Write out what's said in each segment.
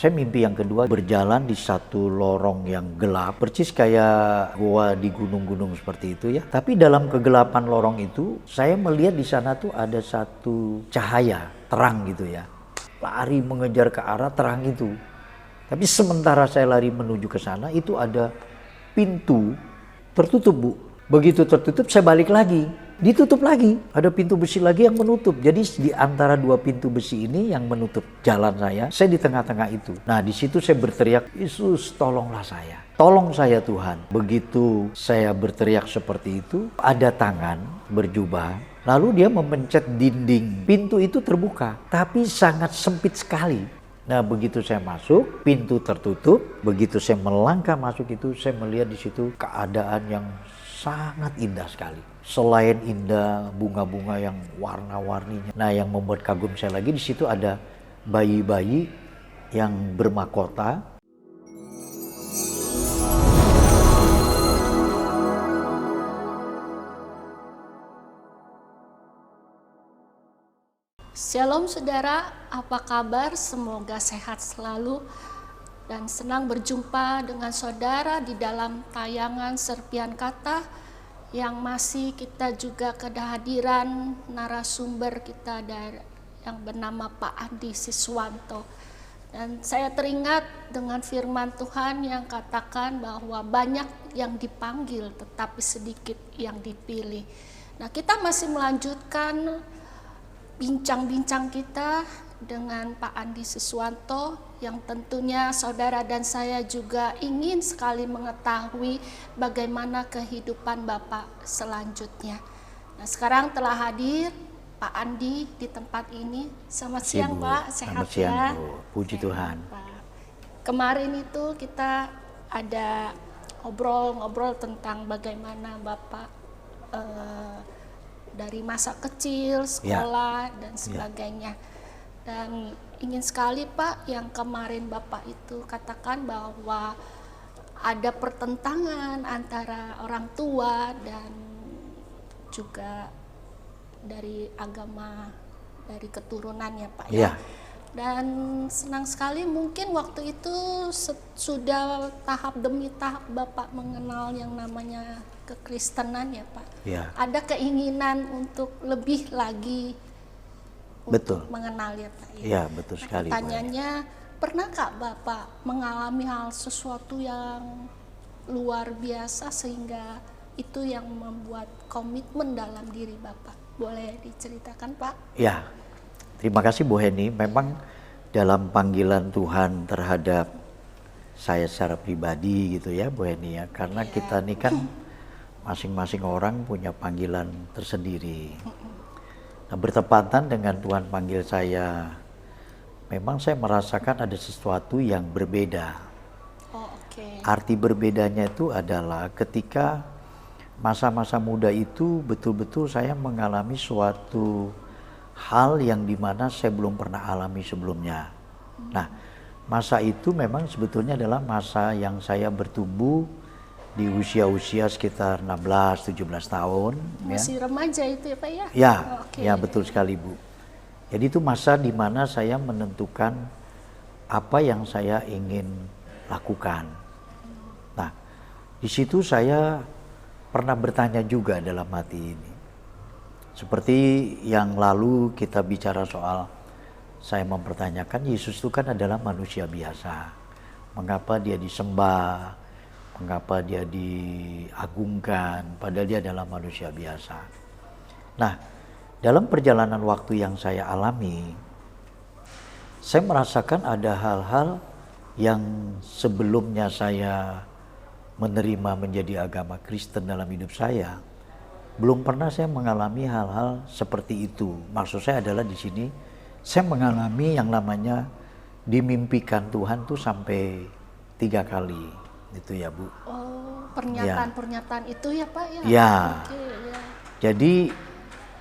Saya mimpi yang kedua berjalan di satu lorong yang gelap, persis kayak gua di gunung-gunung seperti itu ya. Tapi dalam kegelapan lorong itu, saya melihat di sana tuh ada satu cahaya terang gitu ya. Lari mengejar ke arah terang itu. Tapi sementara saya lari menuju ke sana, itu ada pintu tertutup, Bu. Begitu tertutup, saya balik lagi. Ditutup lagi, ada pintu besi lagi yang menutup. Jadi di antara dua pintu besi ini yang menutup jalan saya di tengah-tengah itu. Nah, di situ saya berteriak, "Yesus, tolonglah saya. Tolong saya Tuhan." Begitu saya berteriak seperti itu, ada tangan berjubah, lalu dia memencet dinding. Pintu itu terbuka, tapi sangat sempit sekali. Nah, begitu saya masuk, pintu tertutup. Begitu saya melangkah masuk itu, saya melihat di situ keadaan yang sangat indah sekali. Selain indah, bunga-bunga yang warna-warninya. Nah, yang membuat kagum saya lagi di situ ada bayi-bayi yang bermahkota. Shalom saudara, apa kabar? Semoga sehat selalu dan senang berjumpa dengan saudara di dalam tayangan Serpian Kata yang masih kita juga kehadiran narasumber kita yang bernama Pak Andi Siswanto. Dan saya teringat dengan firman Tuhan yang katakan bahwa banyak yang dipanggil tetapi sedikit yang dipilih. Nah, kita masih melanjutkan bincang-bincang kita dengan Pak Andi Siswanto yang tentunya saudara dan saya juga ingin sekali mengetahui bagaimana kehidupan Bapak selanjutnya. Nah, sekarang telah hadir Pak Andi di tempat ini. Selamat siang, Pak. Sehat Selamat siang, ya? Bu. Puji Tuhan. Pak. Kemarin itu kita ada ngobrol-ngobrol tentang bagaimana Bapak dari masa kecil, sekolah, dan sebagainya. Dan ingin sekali Pak, yang kemarin Bapak itu katakan bahwa ada pertentangan antara orang tua dan juga dari agama, dari keturunannya Pak ya. Dan senang sekali mungkin waktu itu sudah tahap demi tahap Bapak mengenal yang namanya kekristenan ya Pak. Ya. Ada keinginan untuk lebih lagi Betul. untuk mengenal ya Pak ya. Ya, betul sekali. Pertanyaannya, pernahkah Bapak mengalami hal sesuatu yang luar biasa sehingga itu yang membuat komitmen dalam diri Bapak? Boleh diceritakan Pak? Ya, terima kasih Bu Heni. Memang dalam panggilan Tuhan terhadap saya secara pribadi gitu ya Bu Heni ya. Karena kita ini kan masing-masing orang punya panggilan tersendiri. Nah, bertepatan dengan Tuhan panggil saya, memang saya merasakan ada sesuatu yang berbeda. Arti berbedanya itu adalah ketika masa-masa muda itu betul-betul saya mengalami suatu hal yang dimana saya belum pernah alami sebelumnya. Nah, masa itu memang sebetulnya adalah masa yang saya bertumbuh di usia-usia sekitar 16-17 tahun. Masih remaja itu ya Pak ya? Ya, ya betul sekali Bu. Jadi itu masa di mana saya menentukan apa yang saya ingin lakukan. Nah, di situ saya pernah bertanya juga dalam hati ini. Seperti yang lalu kita bicara soal saya mempertanyakan Yesus itu kan adalah manusia biasa. Mengapa dia disembah? Mengapa dia diagungkan? Padahal dia adalah manusia biasa. Nah, dalam perjalanan waktu yang saya alami, saya merasakan ada hal-hal yang sebelumnya saya menerima menjadi agama Kristen dalam hidup saya, belum pernah saya mengalami hal-hal seperti itu. Maksud saya adalah di sini saya mengalami yang namanya dimimpikan Tuhan tuh sampai 3 kali. Itu ya Bu. Oh, pernyataan-pernyataan itu ya Pak ya? Ya. Ya. Jadi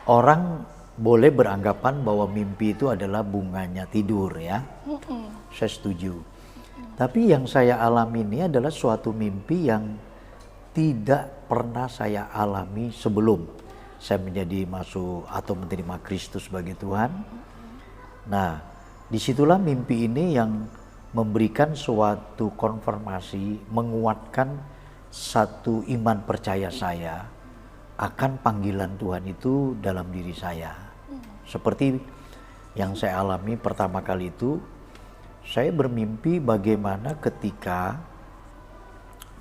orang boleh beranggapan bahwa mimpi itu adalah bunganya tidur ya. Saya setuju. Tapi yang saya alami ini adalah suatu mimpi yang tidak pernah saya alami sebelum saya menjadi masuk atau menerima Kristus sebagai Tuhan. Nah, disitulah mimpi ini yang memberikan suatu konfirmasi, menguatkan satu iman percaya saya akan panggilan Tuhan itu dalam diri saya. Seperti yang saya alami pertama kali itu, saya bermimpi bagaimana ketika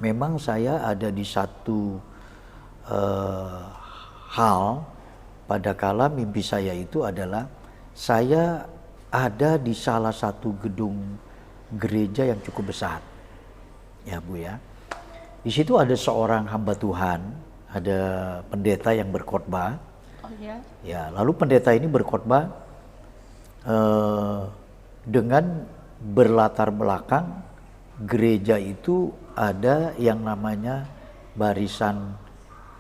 memang saya ada di satu hal, pada kala mimpi saya itu adalah saya ada di salah satu gedung gereja yang cukup besar, ya Bu ya. Di situ ada seorang hamba Tuhan, ada pendeta yang berkhotbah. Oh ya. Ya, lalu pendeta ini berkhotbah dengan berlatar belakang gereja itu ada yang namanya barisan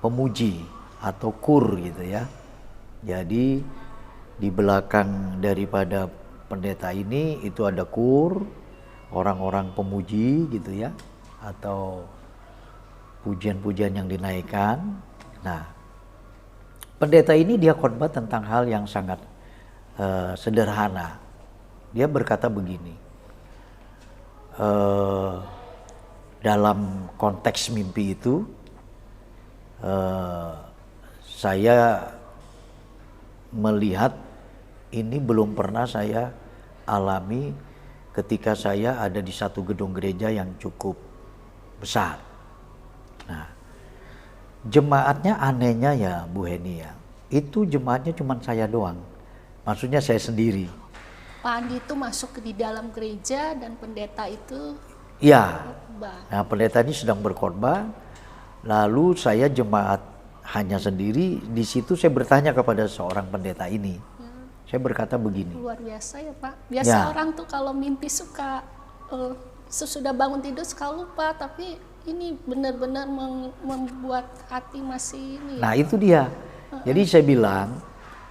pemuji atau kur gitu ya. Jadi di belakang daripada pendeta ini itu ada kur, orang-orang pemuji gitu ya, atau pujian-pujian yang dinaikkan. Nah, pendeta ini dia khotbah tentang hal yang sangat sederhana. Dia berkata begini, dalam konteks mimpi itu saya melihat ini belum pernah saya alami ketika saya ada di satu gedung gereja yang cukup besar. Nah, jemaatnya anehnya ya Bu Heni ya, itu jemaatnya cuma saya doang, maksudnya saya sendiri. Pak Andi itu masuk di dalam gereja dan pendeta itu Ya, khotbah. nah pendeta ini sedang berkhotbah, lalu saya jemaat hanya sendiri. Di situ saya bertanya kepada seorang pendeta ini. Saya berkata begini. Luar biasa ya Pak. Biasa Ya. orang tuh kalau mimpi suka sesudah bangun tidur suka lupa, tapi ini benar-benar membuat hati masih ini. Nah itu dia. Jadi saya bilang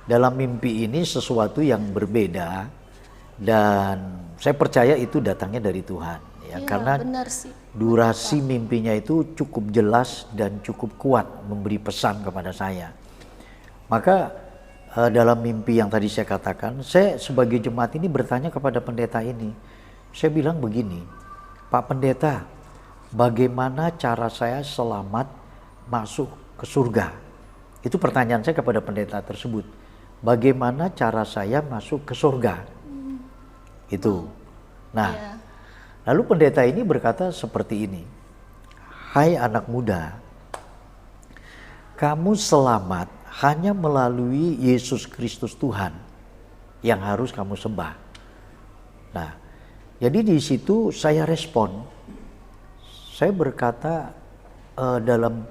dalam mimpi ini sesuatu yang berbeda dan saya percaya itu datangnya dari Tuhan. Ya, Iya, karena benar sih. durasi mimpinya itu cukup jelas dan cukup kuat memberi pesan kepada saya. Maka dalam mimpi yang tadi saya katakan, saya sebagai jemaat ini bertanya kepada pendeta ini. Saya bilang begini, Pak Pendeta, bagaimana cara saya selamat masuk ke surga? Itu pertanyaan saya kepada pendeta tersebut. Bagaimana cara saya masuk ke surga? Itu. Nah, Iya. lalu pendeta ini berkata seperti ini. Hai anak muda, kamu selamat hanya melalui Yesus Kristus Tuhan yang harus kamu sembah. Nah, jadi di situ saya respon. Saya berkata dalam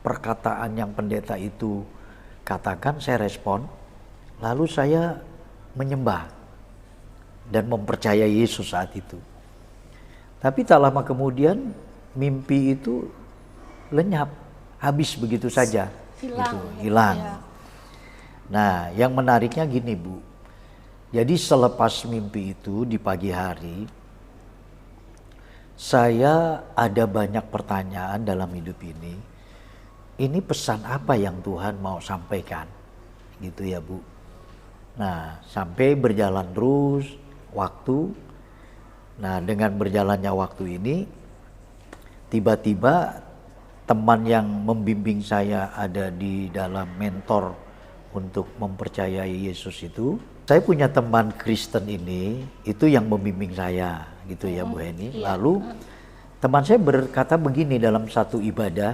perkataan yang pendeta itu katakan, saya respon. Lalu saya menyembah dan mempercayai Yesus saat itu. Tapi tak lama kemudian mimpi itu lenyap, habis begitu saja. Hilang. Gitu, hilang. Ya. Nah, yang menariknya gini Bu. Jadi selepas mimpi itu di pagi hari, saya ada banyak pertanyaan dalam hidup ini. Ini pesan apa yang Tuhan mau sampaikan? Gitu ya Bu. Nah, sampai berjalan terus waktu. Nah, dengan berjalannya waktu ini, tiba-tiba teman yang membimbing saya ada di dalam mentor untuk mempercayai Yesus itu. Saya punya teman Kristen ini, itu yang membimbing saya, gitu ya Bu Heni. Iya. Lalu teman saya berkata begini dalam satu ibadah,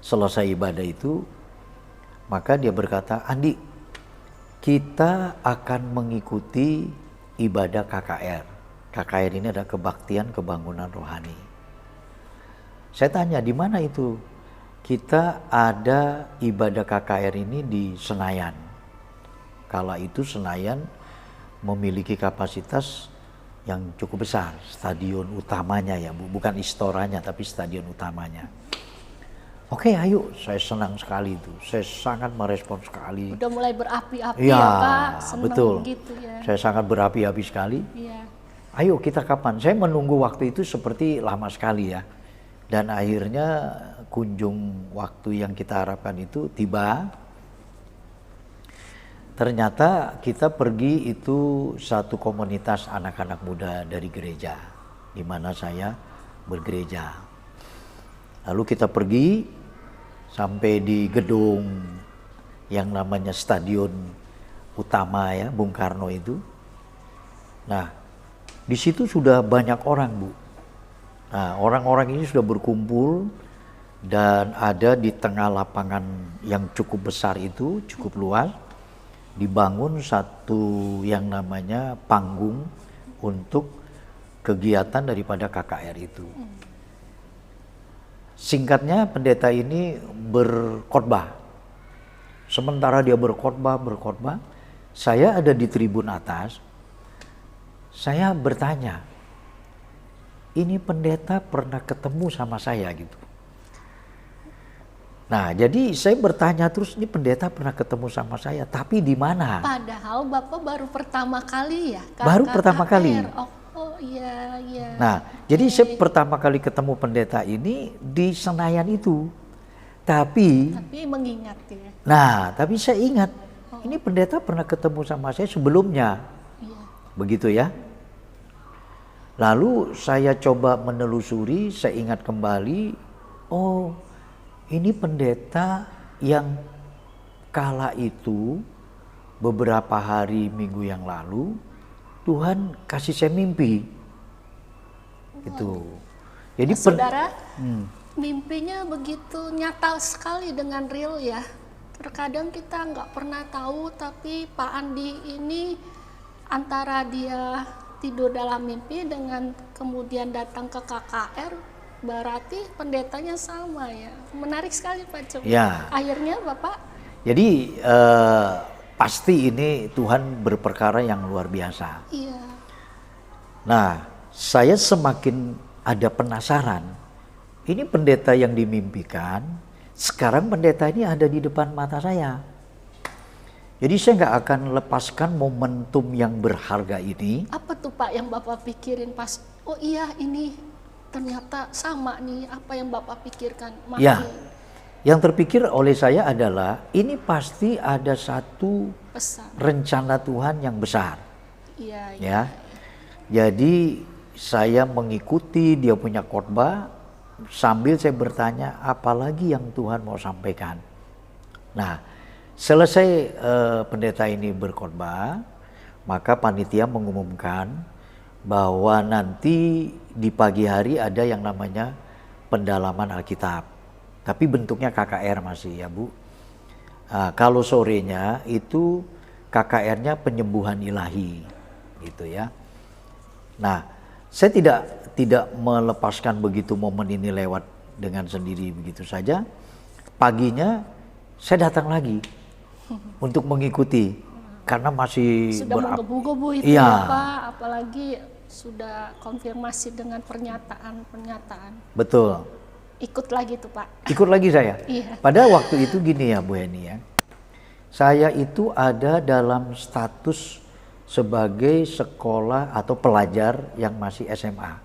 selesai ibadah itu, maka dia berkata, Andi, kita akan mengikuti ibadah KKR. KKR ini adalah kebaktian kebangunan rohani. Saya tanya, di mana itu? Kita ada ibadah KKR ini di Senayan. Kala itu Senayan memiliki kapasitas yang cukup besar, stadion utamanya ya Bu, bukan istoranya tapi stadion utamanya. Oke, ayo, saya senang sekali itu, saya sangat merespon sekali. Udah mulai berapi-api Ya, ya Pak, seneng betul. gitu ya. Saya sangat berapi-api sekali. Iya. Ayo kita kapan? Saya menunggu waktu itu seperti lama sekali ya. Dan akhirnya kunjung waktu yang kita harapkan itu tiba. ternyata kita pergi itu satu komunitas anak-anak muda dari gereja, di mana saya bergereja. Lalu kita pergi sampai di gedung yang namanya Stadion Utama ya, Bung Karno itu. Nah, di situ sudah banyak orang, Bu. Nah, orang-orang ini sudah berkumpul dan ada di tengah lapangan yang cukup besar itu, cukup luas, dibangun satu yang namanya panggung untuk kegiatan daripada KKR itu. Singkatnya, pendeta ini berkhotbah. Sementara dia berkhotbah, saya ada di tribun atas. Saya bertanya, ini pendeta pernah ketemu sama saya gitu. Nah, jadi saya bertanya terus, ini pendeta pernah ketemu sama saya, tapi di mana? Padahal Bapak baru pertama kali ya? Baru pertama kali. Oh iya, iya. Nah, jadi saya pertama kali ketemu pendeta ini di Senayan itu. Tapi mengingat ya. Nah, tapi saya ingat, ini pendeta pernah ketemu sama saya sebelumnya. Iya. Begitu ya. Lalu saya coba menelusuri, saya ingat kembali, oh ini pendeta yang kala itu beberapa hari minggu yang lalu Tuhan kasih saya mimpi. Gitu. Jadi Saudara, mimpinya begitu nyata sekali dengan real ya. Terkadang kita nggak pernah tahu, tapi Pak Andi ini antara dia tidur dalam mimpi dengan kemudian datang ke KKR, berarti pendetanya sama ya. Menarik sekali Pak Cum. Ya. Akhirnya Bapak? Jadi pasti ini Tuhan berperkara yang luar biasa. Iya. Nah, saya semakin ada penasaran. Ini pendeta yang dimimpikan, sekarang pendeta ini ada di depan mata saya. Jadi saya nggak akan lepaskan momentum yang berharga ini. Apa tuh Pak yang Bapak pikirin pas, oh iya ini ternyata sama nih apa yang Bapak pikirkan? Ya, yang terpikir oleh saya adalah ini pasti ada satu pesan, rencana Tuhan yang besar. Iya, Ya, jadi saya mengikuti dia punya khotbah sambil saya bertanya apalagi yang Tuhan mau sampaikan. Nah, selesai pendeta ini berkhotbah, maka panitia mengumumkan bahwa nanti di pagi hari ada yang namanya pendalaman Alkitab. Tapi bentuknya KKR masih ya Bu. Kalau sorenya itu KKR-nya penyembuhan ilahi gitu ya. Nah, saya tidak melepaskan begitu momen ini lewat dengan sendiri begitu saja. Paginya saya datang lagi untuk mengikuti karena masih sudah menggebu-gebu itu iya. ya Pak, apalagi sudah konfirmasi dengan pernyataan. Betul. Ikut lagi tuh Pak. Ikut lagi saya. Iya. Pada waktu itu gini ya Bu Heni ya. Saya itu ada dalam status sebagai sekolah atau pelajar yang masih SMA.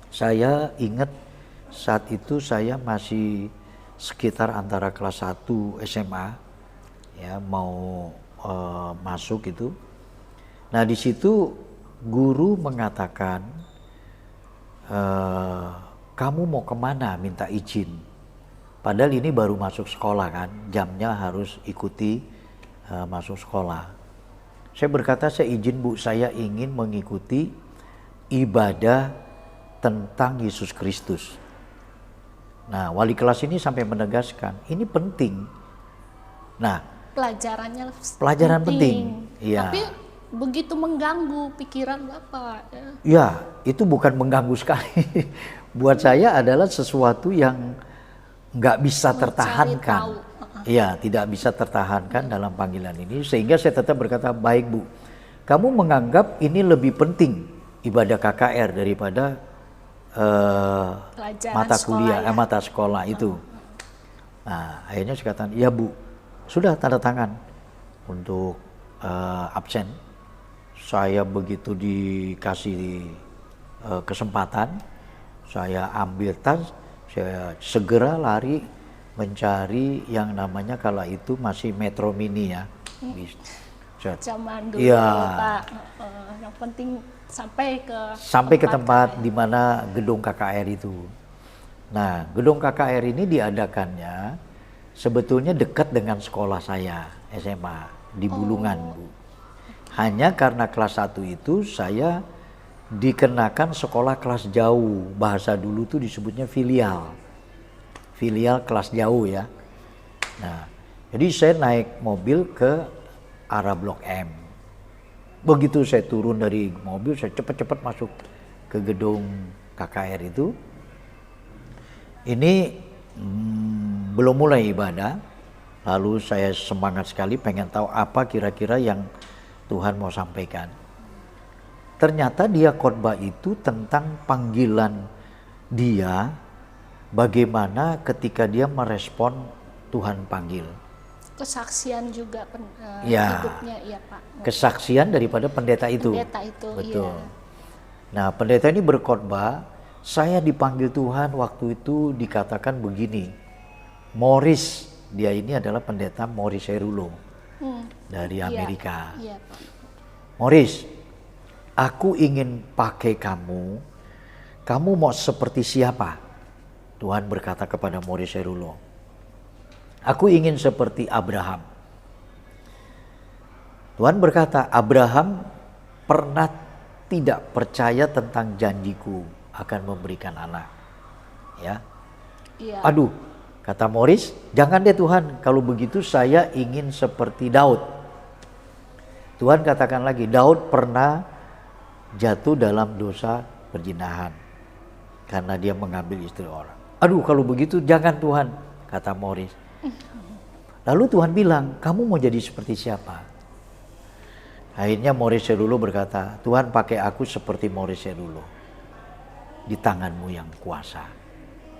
Saya ingat saat itu saya masih sekitar antara kelas 1 SMA ya mau masuk itu. Nah di situ guru mengatakan kamu mau kemana minta izin. Padahal ini baru masuk sekolah kan, jamnya harus ikuti masuk sekolah. Saya berkata saya izin Bu, saya ingin mengikuti ibadah tentang Yesus Kristus. Nah wali kelas ini sampai menegaskan ini penting. Nah pelajaran penting. Iya. Tapi begitu mengganggu pikiran Bapak. Ya itu bukan mengganggu sekali. Buat saya adalah sesuatu yang nggak bisa tertahankan. Iya, tidak bisa tertahankan dalam panggilan ini. Sehingga saya tetap berkata, baik Bu, kamu menganggap ini lebih penting ibadah KKR daripada mata kuliah, ya? Mata sekolah itu. Nah, akhirnya saya katakan, ya Bu, sudah tanda tangan untuk absen. Saya begitu dikasih kesempatan, saya ambil tas, saya segera lari mencari yang namanya kala itu masih Metro Mini ya. Set. Zaman dulu Iya. Pak. Yang penting Sampai ke tempat di mana gedung KKR itu. Nah, gedung KKR ini diadakannya sebetulnya dekat dengan sekolah saya, SMA, di Bulungan, Bu. Hanya karena kelas 1 itu saya dikenakan sekolah kelas jauh. Bahasa dulu tuh disebutnya filial. Filial kelas jauh ya. Nah, jadi saya naik mobil ke arah Blok M. Begitu saya turun dari mobil, saya cepat-cepat masuk ke gedung KKR itu. Ini belum mulai ibadah, lalu saya semangat sekali pengen tahu apa kira-kira yang Tuhan mau sampaikan. Ternyata dia khotbah itu tentang panggilan dia, bagaimana ketika dia merespon Tuhan panggil. kesaksian juga Ya. hidupnya, iya Pak. Kesaksian daripada pendeta itu. Pendeta itu, Betul. iya. Nah, pendeta ini berkhotbah, saya dipanggil Tuhan waktu itu dikatakan begini. Morris, dia ini adalah pendeta Morris Cerulo dari Iya, Amerika. iya Pak. Morris, aku ingin pakai kamu. Kamu mau seperti siapa? Tuhan berkata kepada Morris Cerulo. Aku ingin seperti Abraham. Tuhan berkata, Abraham pernah tidak percaya tentang janjiku akan memberikan anak. Ya. Iya. Aduh, kata Morris, jangan deh Tuhan, kalau begitu saya ingin seperti Daud. Tuhan katakan lagi, Daud pernah jatuh dalam dosa perzinahan karena dia mengambil istri orang. Aduh, kalau begitu jangan Tuhan, kata Morris. Lalu Tuhan bilang, kamu mau jadi seperti siapa? Akhirnya Morris Cerulo berkata, Tuhan pakai aku seperti Morris Cerulo, di tanganmu yang kuasa.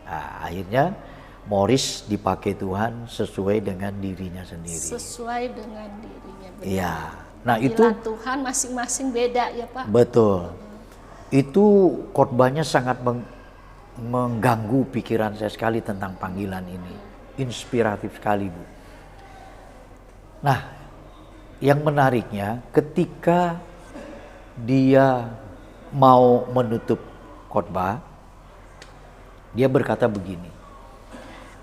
Nah, akhirnya Morris dipakai Tuhan sesuai dengan dirinya sendiri. Sesuai dengan dirinya. Benar. Iya. Nah, Panggilan itu Tuhan masing-masing beda ya Pak. betul. Itu khotbahnya sangat mengganggu pikiran saya sekali tentang panggilan ini. Inspiratif sekali, Bu. Nah, yang menariknya ketika dia mau menutup khotbah, dia berkata begini.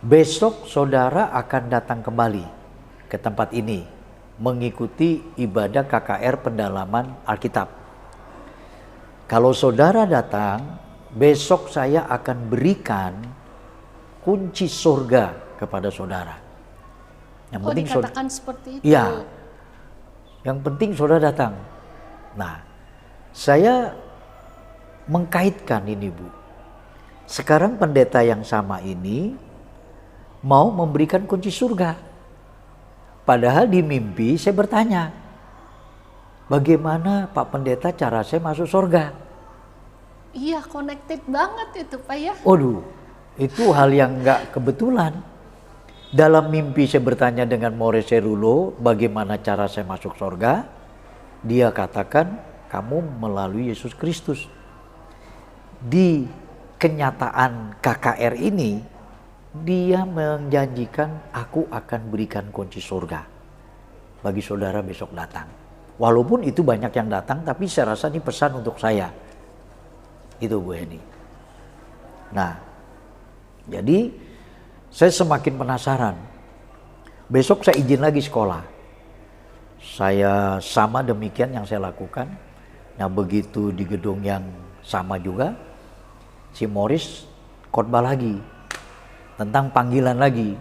Besok saudara akan datang kembali ke tempat ini mengikuti ibadah KKR pendalaman Alkitab. Kalau saudara datang, besok saya akan berikan kunci surga kepada saudara. Yang penting dikatakan seperti itu. Iya. Yang penting saudara datang. Nah, saya mengkaitkan ini, Bu. Sekarang pendeta yang sama ini mau memberikan kunci surga. Padahal di mimpi saya bertanya, bagaimana Pak Pendeta cara saya masuk surga? Iya, connected banget itu Pak ya. Waduh, itu hal yang nggak kebetulan. Dalam mimpi saya bertanya dengan Morris Cerulo, bagaimana cara saya masuk surga? Dia katakan, kamu melalui Yesus Kristus. Di kenyataan KKR ini, dia menjanjikan, aku akan berikan kunci surga bagi saudara besok datang. Walaupun itu banyak yang datang, tapi saya rasa ini pesan untuk saya. Itu Bu Heni. Nah, jadi saya semakin penasaran. Besok saya izin lagi sekolah. Saya sama demikian yang saya lakukan. Nah, begitu di gedung yang sama juga, si Morris khotbah lagi tentang panggilan lagi.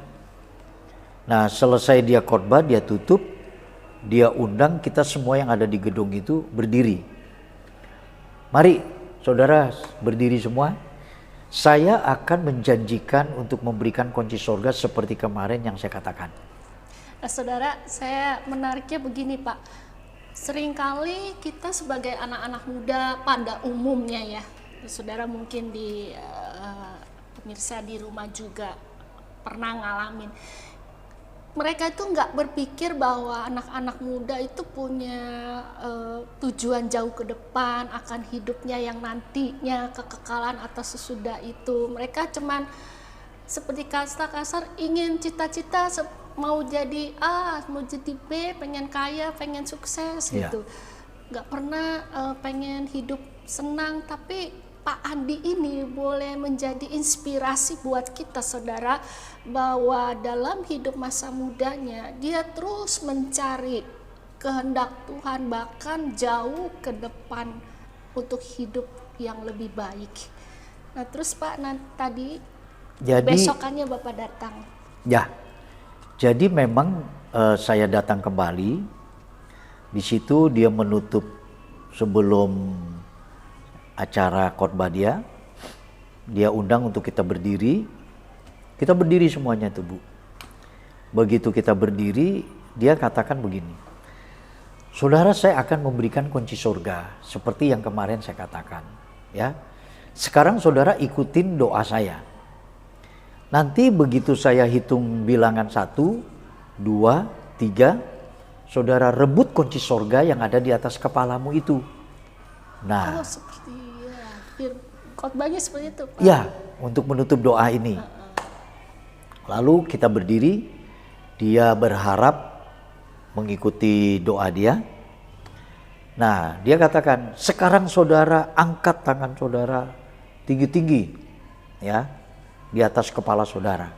Nah, selesai dia khotbah, dia tutup, dia undang kita semua yang ada di gedung itu berdiri. Mari saudara berdiri semua. Saya akan menjanjikan untuk memberikan kunci surga seperti kemarin yang saya katakan. Nah, saudara, saya menariknya begini Pak. Seringkali kita sebagai anak-anak muda pada umumnya ya, saudara mungkin di pemirsa di rumah juga pernah ngalamin. Mereka itu nggak berpikir bahwa anak-anak muda itu punya tujuan jauh ke depan akan hidupnya yang nantinya kekekalan atau sesudah itu. Mereka cuman seperti kasar ingin cita-cita mau jadi A, mau jadi B, pengen kaya, pengen sukses Iya. gitu. Nggak pernah pengen hidup senang, tapi Pak Andi ini boleh menjadi inspirasi buat kita saudara, bahwa dalam hidup masa mudanya dia terus mencari kehendak Tuhan, bahkan jauh ke depan untuk hidup yang lebih baik. Nah terus Pak, tadi Jadi besokannya Bapak datang. ya, jadi memang saya datang kembali. Di situ dia menutup sebelum acara khotbah dia undang untuk kita berdiri. Kita berdiri semuanya tuh Bu. Begitu kita berdiri, dia katakan begini, saudara, saya akan memberikan kunci surga seperti yang kemarin saya katakan. Ya, sekarang saudara ikutin doa saya. Nanti begitu saya hitung bilangan 1, 2, 3, saudara rebut kunci surga yang ada di atas kepalamu itu. Nah, Oh seperti ya, khotbahnya seperti itu Pak. ya, untuk menutup doa ini. Lalu kita berdiri, dia berharap mengikuti doa dia. Nah, dia katakan, sekarang saudara angkat tangan saudara tinggi-tinggi, ya, di atas kepala saudara.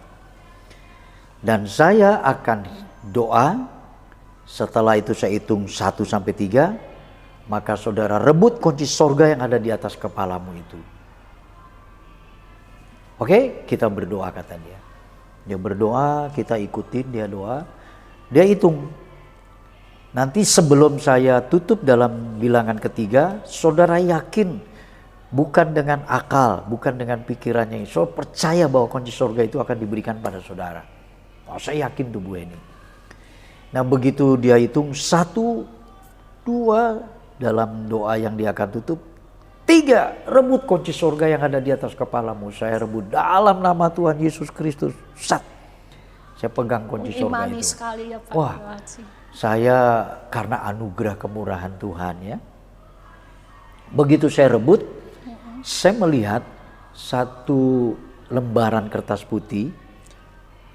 Dan saya akan doa, setelah itu saya hitung 1 sampai 3, maka saudara rebut kunci surga yang ada di atas kepalamu itu. Oke, kita berdoa kata dia. Dia berdoa, kita ikutin dia doa. Dia hitung. Nanti sebelum saya tutup dalam bilangan ketiga, saudara yakin bukan dengan akal, bukan dengan pikirannya. So percaya bahwa kunci surga itu akan diberikan pada saudara. Oh, saya yakin tuh Bu ini. Nah begitu dia hitung 1, 2 dalam doa yang dia akan tutup, 3, rebut kunci surga yang ada di atas kepalamu. Saya rebut dalam nama Tuhan Yesus Kristus. Sat. Saya pegang kunci surga Imani itu. sekali ya Pak. Wah, Terima kasih. saya karena anugerah kemurahan Tuhan ya. Begitu saya rebut, saya melihat satu lembaran kertas putih,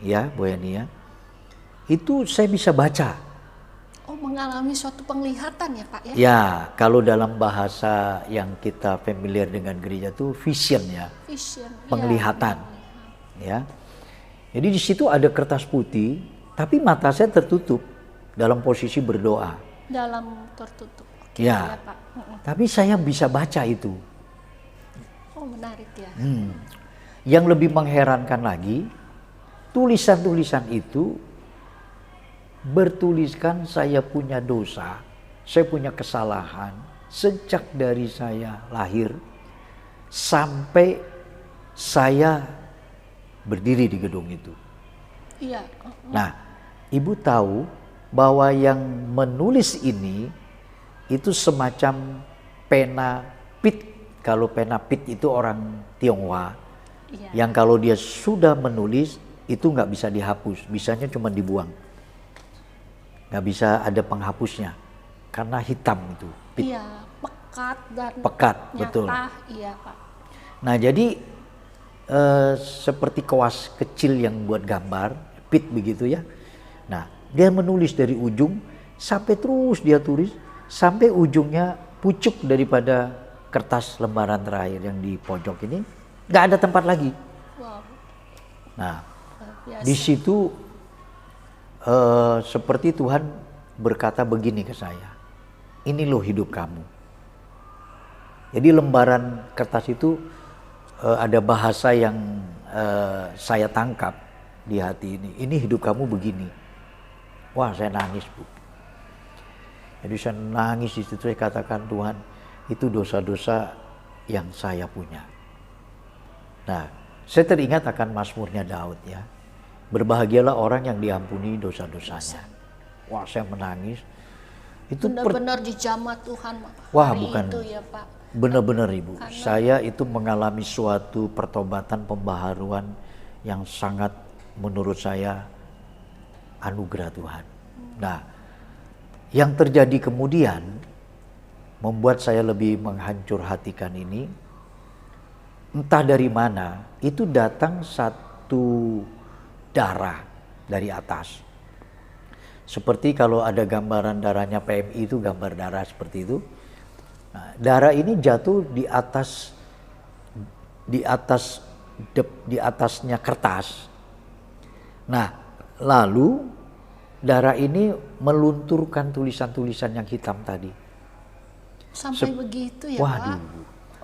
ya Bu Yani ya. Itu saya bisa baca. Oh mengalami suatu penglihatan ya Pak ya? Ya, kalau dalam bahasa yang kita familiar dengan gereja itu vision ya, Vision. Iya. penglihatan. Ya. Jadi di situ ada kertas putih, tapi mata saya tertutup dalam posisi berdoa. Dalam tertutup. Oke, Ya. ya Pak. Tapi saya bisa baca itu. Oh menarik ya. Yang lebih mengherankan lagi, tulisan-tulisan itu bertuliskan saya punya dosa, saya punya kesalahan sejak dari saya lahir sampai saya berdiri di gedung itu. Iya. Nah, Ibu tahu bahwa yang menulis ini itu semacam pena pit. Kalau pena pit itu orang Tionghoa, Iya. yang kalau dia sudah menulis itu nggak bisa dihapus, bisanya cuma dibuang. Nggak bisa ada penghapusnya karena hitam itu pit. Iya, pekat dan Pekat, nyata. betul. Iya Pak. Nah jadi seperti kuas kecil yang buat gambar pit begitu ya. Nah dia menulis dari ujung sampai terus dia tulis sampai ujungnya pucuk daripada kertas lembaran terakhir yang di pojok ini nggak ada tempat lagi. Wow. Nah Luar biasa. di situ seperti Tuhan berkata begini ke saya, ini loh hidup kamu. Jadi lembaran kertas itu ada bahasa yang saya tangkap di hati ini hidup kamu begini. Wah saya nangis Bu. Jadi saya nangis di situ, saya katakan Tuhan itu dosa-dosa yang saya punya. Nah saya teringat akan Mazmurnya Daud ya. Berbahagialah orang yang diampuni dosa-dosanya. Wah saya menangis. Itu Benar-benar dijamah Tuhan Wah, hari bukan. itu ya Pak. benar-benar Ibu. Saya itu mengalami suatu pertobatan pembaharuan yang sangat menurut saya anugerah Tuhan. Nah, yang terjadi kemudian membuat saya lebih menghancur hatikan ini. Entah dari mana itu datang satu darah dari atas. Seperti kalau ada gambaran darahnya PMI itu gambar darah seperti itu. Nah, darah ini jatuh di atasnya kertas. Nah, lalu darah ini melunturkan tulisan-tulisan yang hitam tadi. Sampai begitu ya, Waduh. Pak?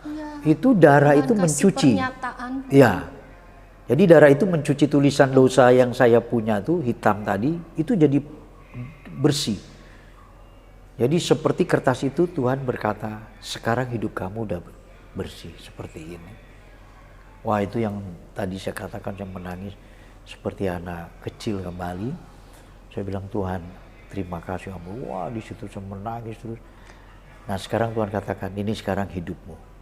Ya, Itu darah Tuhan itu kasih mencuci. pernyataan. Ya. Jadi darah itu mencuci tulisan dosa yang saya punya tuh hitam tadi, itu jadi bersih. Jadi seperti kertas itu Tuhan berkata, sekarang hidup kamu udah bersih seperti ini. Wah, itu yang tadi saya katakan, saya menangis seperti anak kecil kembali. Saya bilang, Tuhan terima kasih. Wah, di situ saya menangis terus. Nah, sekarang Tuhan katakan, ini sekarang hidupmu.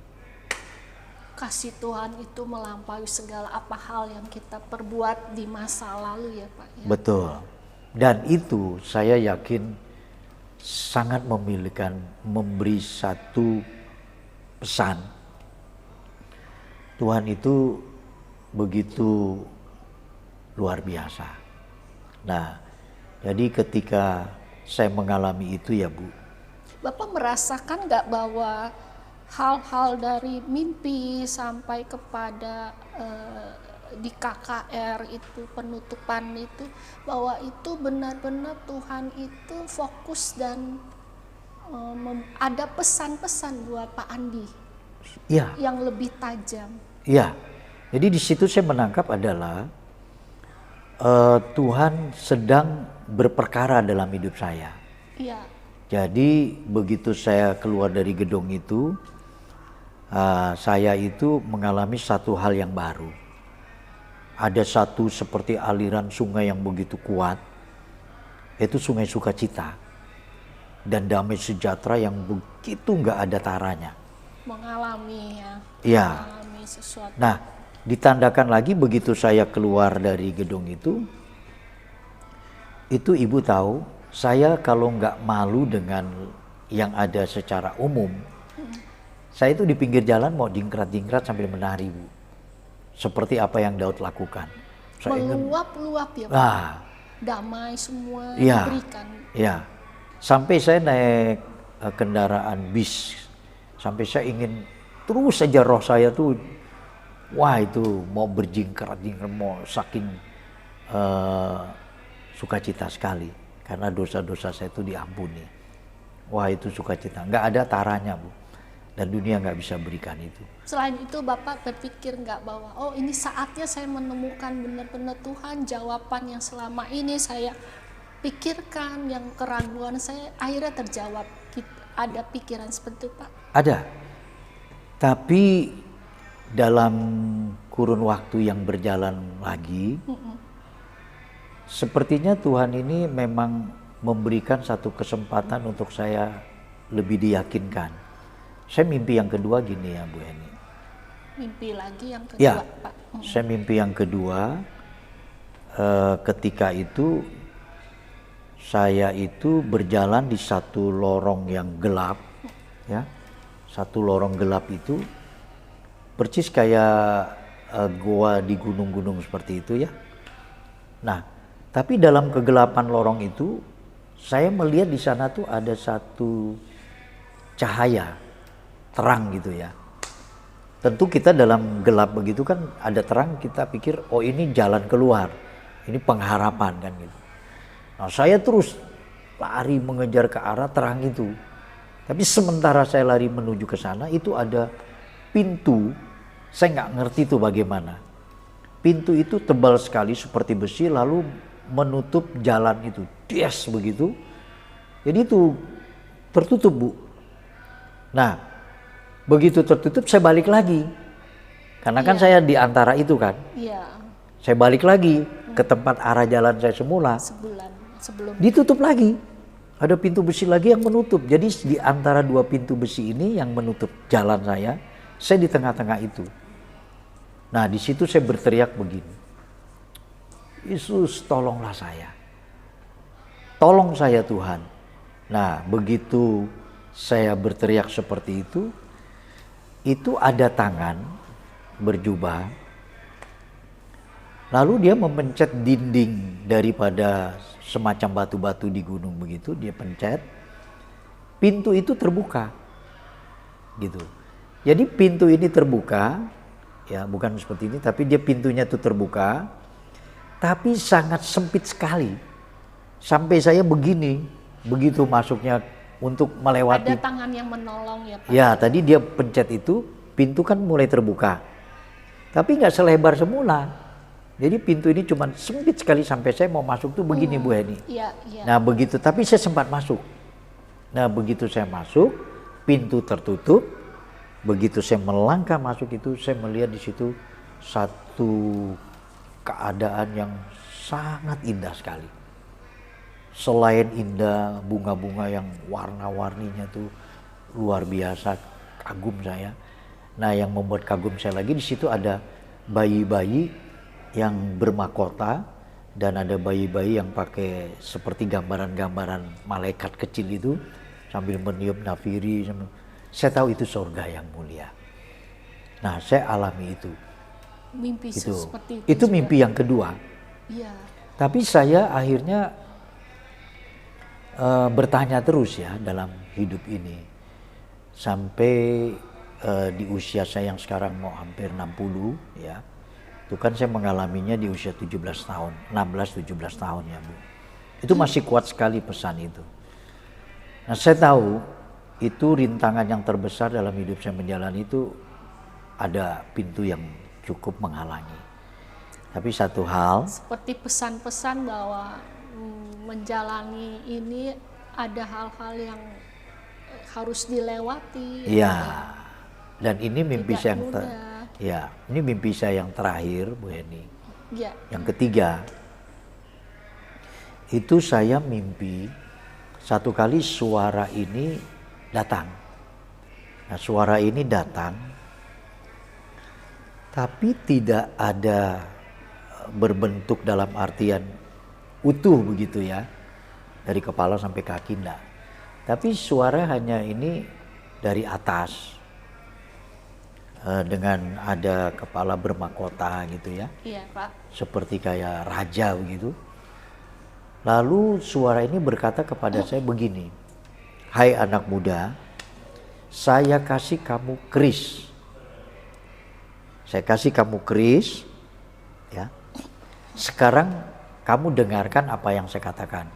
Kasih Tuhan itu melampaui segala apa hal yang kita perbuat di masa lalu ya Pak. Ya. Betul. Dan itu saya yakin sangat memberi satu pesan. Tuhan itu begitu luar biasa. Nah, jadi ketika saya mengalami itu ya Bu. Bapak merasakan nggak bahwa hal-hal dari mimpi sampai kepada di KKR itu penutupan itu, bahwa itu benar-benar Tuhan itu fokus dan ada pesan-pesan buat Pak Andi Iya. yang lebih tajam. Iya. Jadi di situ saya menangkap adalah Tuhan sedang berperkara dalam hidup saya. Iya. Jadi begitu saya keluar dari gedung itu, saya itu mengalami satu hal yang baru. Ada satu seperti aliran sungai yang begitu kuat, itu Sungai Sukacita. Dan damai sejahtera yang begitu nggak ada taranya. Mengalami ya. Iya. Mengalami sesuatu. Nah, ditandakan lagi begitu saya keluar dari gedung itu Ibu tahu, saya kalau nggak malu dengan yang ada secara umum, saya itu di pinggir jalan mau jingkrat-jingkrat sambil menari, Bu. Seperti apa yang Daud lakukan. Meluap-luap ya Pak. Nah, Damai semua iya, diberikan. iya. Sampai saya naik kendaraan bis, sampai saya ingin terus saja roh saya tuh, wah itu mau berjingkrat-jingkrat, mau saking sukacita sekali. Karena dosa-dosa saya itu diampuni. Wah itu sukacita, nggak ada taranya Bu. Dan dunia nggak bisa berikan itu. Selain itu Bapak berpikir nggak bahwa oh ini saatnya saya menemukan benar-benar Tuhan, jawaban yang selama ini saya pikirkan, yang keraguan saya akhirnya terjawab. Ada pikiran seperti itu Pak? Ada. Tapi dalam kurun waktu yang berjalan lagi, sepertinya Tuhan ini memang memberikan satu kesempatan untuk saya lebih diyakinkan. Saya mimpi yang kedua gini ya Bu Eni. Mimpi lagi yang kedua Ya, Pak. saya mimpi yang kedua, ketika itu saya itu berjalan di satu lorong yang gelap, ya, satu lorong gelap itu persis kayak goa di gunung-gunung seperti itu ya. Nah, tapi dalam kegelapan lorong itu, saya melihat di sana tuh ada satu cahaya terang gitu ya. Tentu kita dalam gelap begitu kan ada terang, kita pikir oh ini jalan keluar, ini pengharapan kan gitu. Nah saya terus lari mengejar ke arah terang itu. Tapi sementara saya lari menuju ke sana itu ada pintu, saya nggak ngerti itu bagaimana. Pintu itu tebal sekali seperti besi lalu menutup jalan itu, des begitu. Jadi itu tertutup Bu. Nah begitu tertutup saya balik lagi. Karena kan saya di antara itu kan. Iya. Saya balik lagi ke tempat arah jalan saya semula. Sebulan sebelum. Ditutup lagi. Ada pintu besi lagi yang menutup. Jadi di antara dua pintu besi ini yang menutup jalan saya di tengah-tengah itu. Nah di situ saya berteriak begini. Yesus tolonglah saya. Tolong saya Tuhan. Nah begitu saya berteriak seperti itu ada tangan berjubah Lalu dia memencet dinding daripada semacam batu-batu di gunung begitu, dia pencet, pintu itu terbuka, gitu. Jadi pintu ini terbuka, ya bukan seperti ini, tapi dia pintunya itu terbuka, tapi sangat sempit sekali. Sampai saya begini, begitu masuknya untuk melewati. Ada tangan yang menolong ya Pak? Ya, tadi dia pencet itu, pintu kan mulai terbuka. Tapi nggak selebar semula. Jadi pintu ini cuma sempit sekali sampai saya mau masuk tuh begini Bu Heni. Iya, iya. Nah begitu, tapi saya sempat masuk. Nah begitu saya masuk, pintu tertutup. Begitu saya melangkah masuk itu, saya melihat di situ satu keadaan yang sangat indah sekali. Selain indah, bunga-bunga yang warna-warninya tuh luar biasa, kagum saya. Nah yang membuat kagum saya lagi, di situ ada bayi-bayi yang bermahkota dan ada bayi-bayi yang pakai seperti gambaran-gambaran malaikat kecil itu sambil meniup nafiri. Saya tahu itu surga yang mulia. Nah saya alami itu. Mimpi Itu seperti itu juga. mimpi yang kedua. Iya. Tapi saya akhirnya bertanya terus ya dalam hidup ini. Sampai di usia saya yang sekarang mau hampir 60 ya. Itu kan saya mengalaminya di usia 17 tahun, 16-17 tahun ya Bu. Itu masih kuat sekali pesan itu. Nah saya tahu itu rintangan yang terbesar dalam hidup saya menjalani itu ada pintu yang cukup menghalangi. Tapi satu hal. Seperti pesan-pesan bahwa menjalani ini ada hal-hal yang harus dilewati. Iya. Dan ini mimpi Tidak saya yang mudah. ya, ini mimpi saya yang terakhir Bu Heni. Iya. Yang ketiga, itu saya mimpi satu kali suara ini datang. Nah suara ini datang, tapi tidak ada berbentuk dalam artian utuh begitu ya, dari kepala sampai kaki enggak. Tapi suara hanya ini dari atas. Dengan ada kepala bermahkota gitu ya. Iya Pak. Seperti kayak raja begitu. Lalu suara ini berkata kepada saya begini, "Hai anak muda, saya kasih kamu keris. Saya kasih kamu keris, ya. Sekarang kamu dengarkan apa yang saya katakan.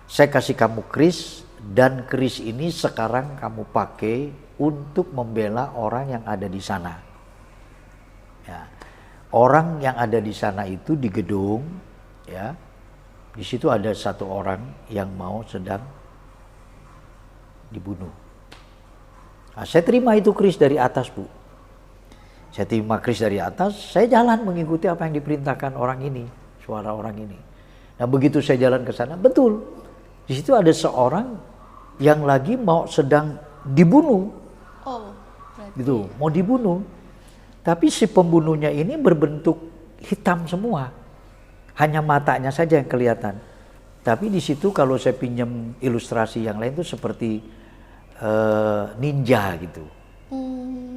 Saya kasih kamu keris dan keris ini sekarang kamu pakai untuk membela orang yang ada di sana. Ya. Orang yang ada di sana itu di gedung, ya. Di situ ada satu orang yang mau sedang dibunuh. Nah, saya terima itu keris dari atas, Bu. Saya terima keris dari atas, saya jalan mengikuti apa yang diperintahkan orang ini, suara orang ini. Nah, begitu saya jalan ke sana, betul. Di situ ada seorang yang lagi mau sedang dibunuh. Oh, berarti. Gitu, mau dibunuh. Tapi si pembunuhnya ini berbentuk hitam semua. Hanya matanya saja yang kelihatan. Tapi di situ kalau saya pinjam ilustrasi yang lain itu seperti ninja gitu.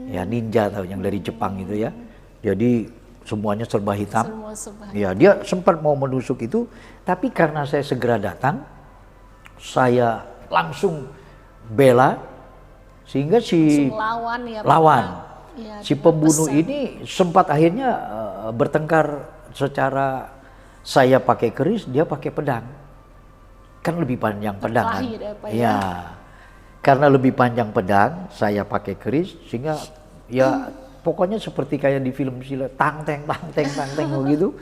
Ya ninja tahu yang dari Jepang itu ya. Jadi semuanya serba hitam. Semua sebab. Ya dia sempat mau menusuk itu, tapi karena saya segera datang, saya langsung bela. Sehingga si lawan ya, lawan, ya, si pembunuh pesan. ini sempat akhirnya bertengkar secara saya pakai keris, dia pakai pedang. Kan lebih panjang pedang kan? Berkelahi deh, Pak, Ya, karena lebih panjang pedang, saya pakai keris sehingga ya pokoknya seperti kayak di film silat, tang teng begitu.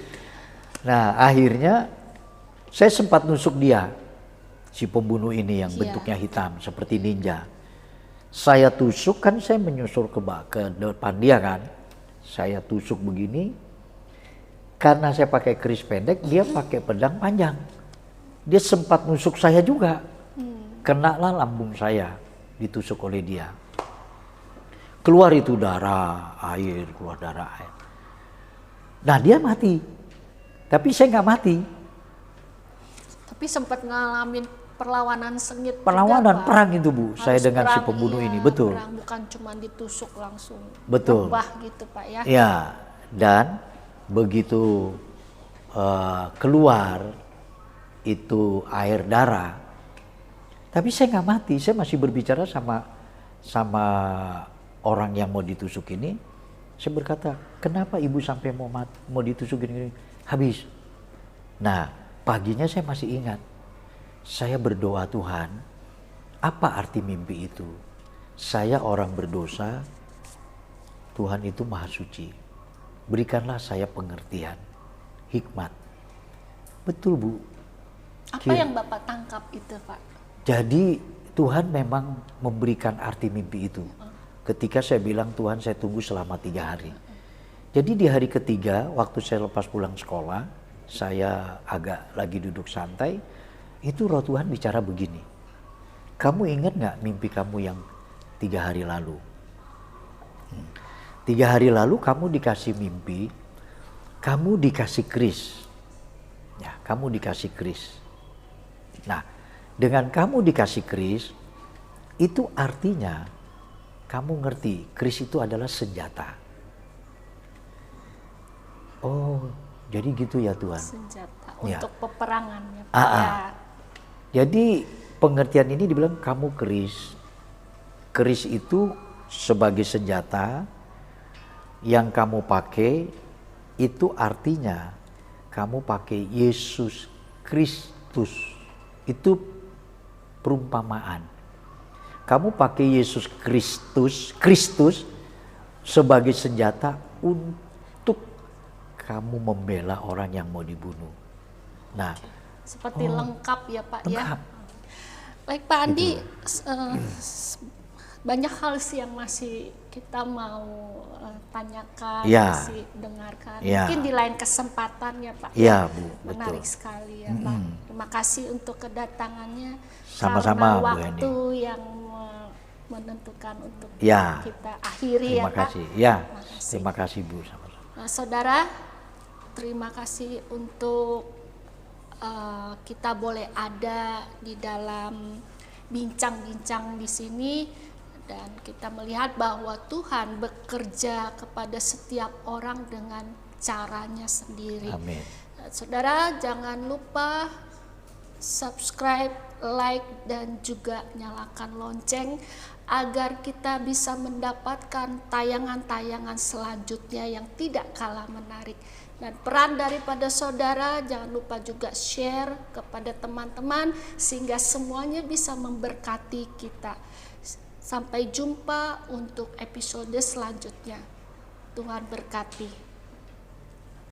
Nah akhirnya saya sempat nusuk dia, si pembunuh ini yang bentuknya hitam seperti ninja. Saya tusuk kan, saya menyusul ke depan dia kan. Saya tusuk begini. Karena saya pakai keris pendek, dia pakai pedang panjang. Dia sempat nusuk saya juga. Kenalah lambung saya, ditusuk oleh dia. Keluar itu darah, air, keluar darah, air. Nah dia mati. Tapi saya nggak mati. Tapi sempat ngalamin perlawanan sengit. Perlawanan, juga, Pak. perang itu Bu, Harus saya dengan si perang, pembunuh iya, ini, betul. Perang bukan cuma ditusuk langsung. Betul. Rebah gitu Pak ya. Ya, dan begitu keluar itu air darah, tapi saya nggak mati, saya masih berbicara sama orang yang mau ditusuk ini. Saya berkata, kenapa ibu sampai mau ditusuk gini? Habis. Nah, paginya saya masih ingat. Saya berdoa, Tuhan, apa arti mimpi itu? Saya orang berdosa, Tuhan itu maha suci. Berikanlah saya pengertian, hikmat. Betul, Bu. Apa yang Bapak tangkap itu, Pak? Jadi Tuhan memang memberikan arti mimpi itu. Ketika saya bilang, Tuhan saya tunggu selama 3 hari. Jadi di hari ketiga, waktu saya lepas pulang sekolah, saya agak lagi duduk santai, itu roh Tuhan bicara begini. Kamu ingat gak mimpi kamu yang 3 hari lalu? 3 hari lalu kamu dikasih mimpi, kamu dikasih kris. Ya, kamu dikasih kris. Nah, dengan kamu dikasih kris, itu artinya kamu ngerti, kris itu adalah senjata. Oh, jadi gitu ya Tuhan. Senjata Ya. untuk peperangan ya, Pak. Ya. Jadi pengertian ini dibilang kamu keris. Keris itu sebagai senjata yang kamu pakai, itu artinya kamu pakai Yesus Kristus. Itu perumpamaan. Kamu pakai Yesus Kristus sebagai senjata untuk kamu membela orang yang mau dibunuh. Nah, Seperti lengkap ya, Pak. lengkap. Ya. Baik Pak Andi, banyak hal sih yang masih kita mau tanyakan, Ya. masih dengarkan. Ya. Mungkin di lain kesempatan ya Pak. Iya, Bu, Menarik betul. sekali ya Pak. Terima kasih untuk kedatangannya. Sama-sama, Bu karena Eni. waktu yang menentukan untuk Ya. kita akhiri Terima ya Pak. kasih. Ya, Terima kasih. terima kasih Bu. Sama-sama. Saudara, terima kasih untuk kita boleh ada di dalam bincang-bincang di sini, dan kita melihat bahwa Tuhan bekerja kepada setiap orang dengan caranya sendiri. Amin. Saudara, jangan lupa subscribe, like, dan juga nyalakan lonceng agar kita bisa mendapatkan tayangan-tayangan selanjutnya yang tidak kalah menarik. Dan peran daripada saudara, jangan lupa juga share kepada teman-teman sehingga semuanya bisa memberkati kita. Sampai jumpa untuk episode selanjutnya. Tuhan berkati.